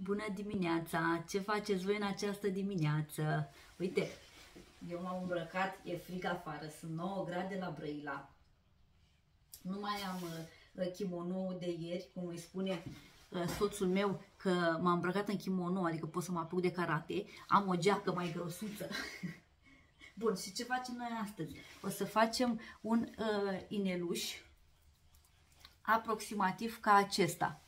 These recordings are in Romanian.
Bună dimineața! Ce faceți voi în această dimineață? Uite, eu m-am îmbrăcat, e frig afară, sunt 9 grade la Brăila. Nu mai am kimono de ieri, cum îi spune soțul meu, că m-am îmbrăcat în kimono, adică pot să mă apuc de karate. Am o geacă mai grosuță. Bun, și ce facem noi astăzi? O să facem un ineluș aproximativ ca acesta.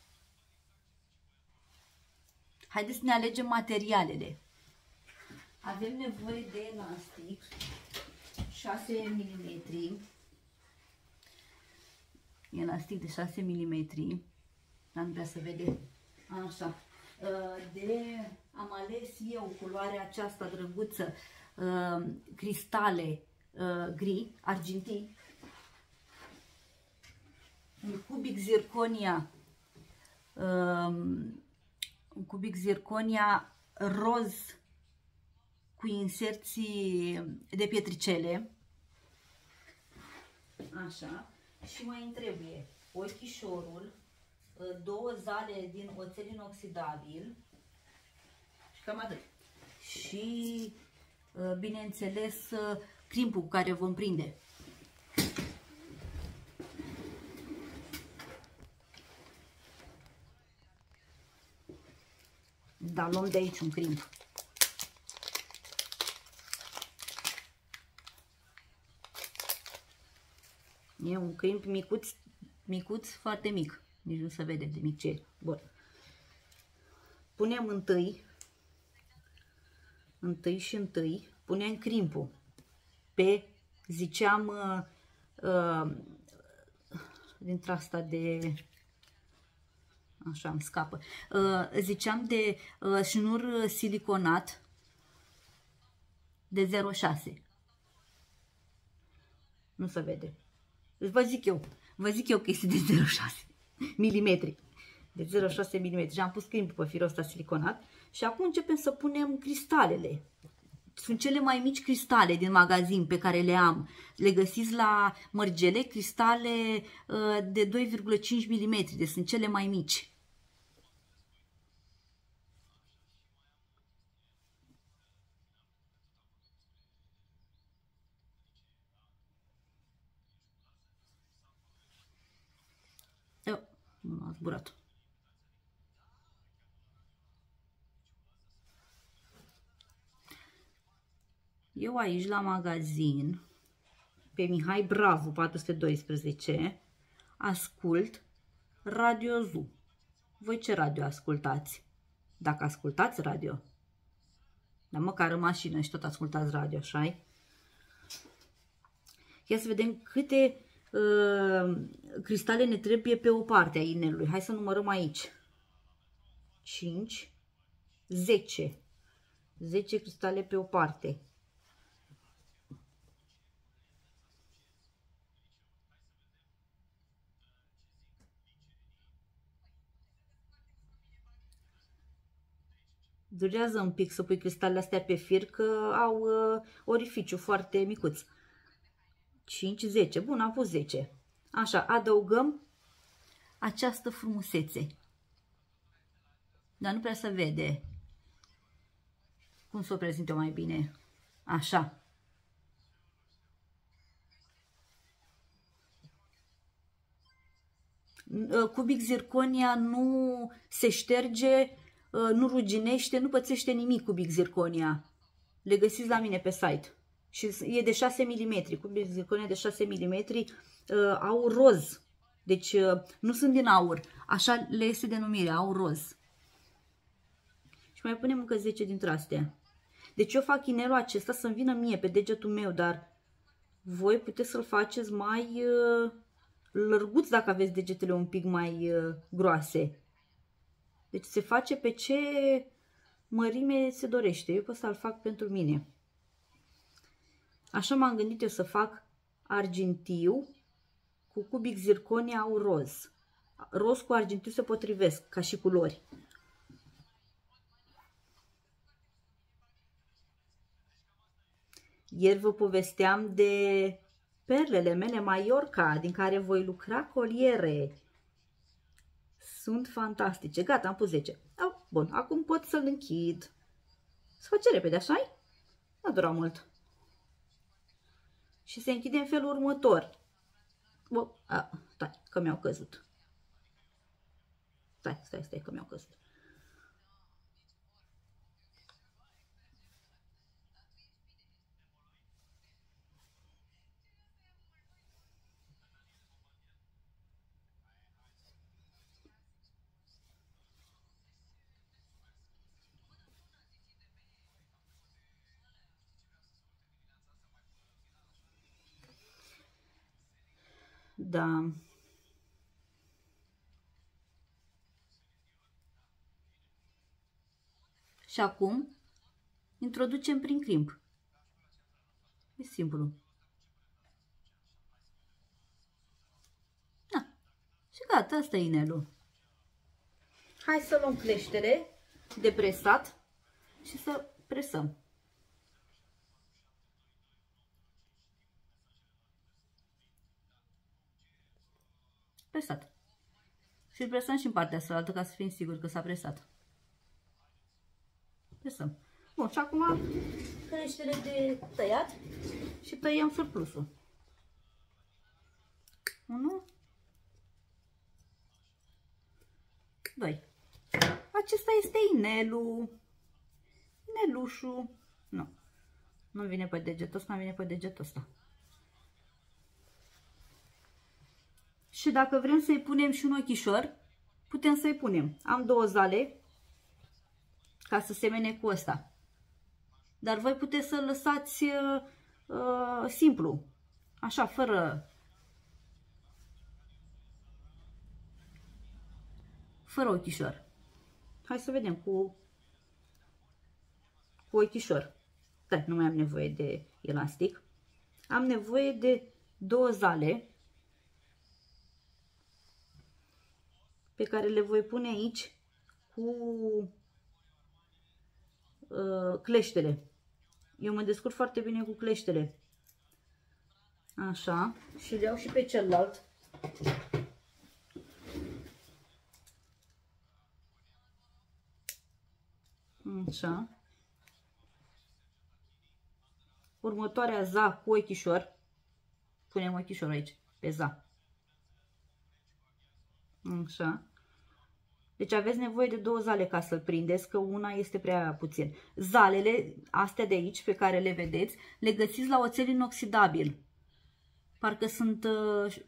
Haideți să ne alegem materialele. Avem nevoie de elastic 6 mm. Elastic de 6 mm. Dar nu prea se vede. Așa. Am ales eu culoarea aceasta drăguță, cristale gri, argintii. Un cubic zirconia roz cu inserții de pietricele. Așa. Și mai îmi trebuie ochișorul, 2 zale din oțel inoxidabil și cam atât. Și bineînțeles crimpul cu care vom prinde. Da, luăm de aici un crimp. E un crimp micuț, micuț, foarte mic. Nici nu se vede de mic ce e. Bun. Punem întâi punem crimpul pe, ziceam, dintre asta de... Așa, îmi scapă. Ziceam de șnur siliconat de 0,6. Nu se vede. Vă zic eu că este de 0,6 mm. De 0,6 mm. Și am pus crimpul pe firul ăsta siliconat. Și acum începem să punem cristalele. Sunt cele mai mici cristale din magazin pe care le am. Le găsiți la mărgele, cristale de 2,5 mm. Deci sunt cele mai mici. Nu a zburat. Eu aici la magazin, pe Mihai Bravu 412, ascult Radio Zoo. Voi ce radio ascultați? Dacă ascultați radio, dar măcar în mașină și tot ascultați radio, așa-i? Ia să vedem câte cristale ne trebuie pe o parte a inelului. Hai să numărăm aici. 5, 10. 10 cristale pe o parte. Durează un pic să pui cristalele astea pe fir, că au orificiu foarte micuț. 5, 10. Bun, am pus 10. Așa, adăugăm această frumusețe. Dar nu prea se vede. Cum să o prezint eu mai bine? Așa. Cubic zirconia nu se șterge, nu ruginește, nu pățește nimic cubic zirconia. Le găsiți la mine pe site. Și e de 6 mm, cubic zirconia de 6 mm, au roz. Deci nu sunt din aur. Așa le este denumirea, au roz. Și mai punem încă 10 dintre astea. Deci eu fac inelul acesta să-mi vină mie pe degetul meu, dar voi puteți să-l faceți mai lărguț dacă aveți degetele un pic mai groase. Deci se face pe ce mărime se dorește. Eu pe ăsta îl fac pentru mine. Așa m-am gândit eu să fac argintiu cu cubic zirconia au roz. Roz cu argintiu se potrivesc ca și culori. Ieri vă povesteam de perlele mele Mallorca, din care voi lucra coliere. Sunt fantastice. Gata, am pus 10. Au, Bun, acum pot să-l închid. Se face repede, așa-i? Nu dura mult. Și se închide în felul următor. Stai, că mi-au căzut. Stai, că mi-au căzut. Da. Și acum introducem prin crimp. E simplu. Da. Și gata, asta e inelul. Hai să luăm cleștere de presat și să presăm. Presat. Și îl presăm și în partea cealaltă ca să fim siguri că s-a presat. Presăm. Bun, și acum creștere de tăiat și tăiem surplusul. 1, 2. Acesta este inelul. Inelușul. Nu vine pe degetul ăsta, vine pe degetul ăsta. Și dacă vrem să-i punem și un ochișor, putem să-i punem. Am 2 zale ca să semene cu ăsta. Dar voi puteți să lăsați simplu. Așa, fără ochișor. Hai să vedem cu ochișor. Da, nu mai am nevoie de elastic. Am nevoie de 2 zale pe care le voi pune aici cu cleștele. Eu mă descurc foarte bine cu cleștele. Așa. Și le iau și pe celălalt. Așa. Următoarea za cu ochișor. Punem ochișor aici, pe za. Așa. Deci aveți nevoie de 2 zale ca să-l prindeți, că una este prea puțin. Zalele astea de aici, pe care le vedeți, le găsiți la oțel inoxidabil. Parcă sunt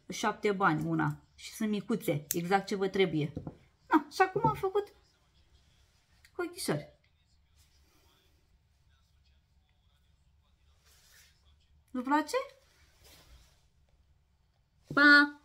7 bani una și sunt micuțe, exact ce vă trebuie. Și acum am făcut cu ochișori. Vă place? Pa!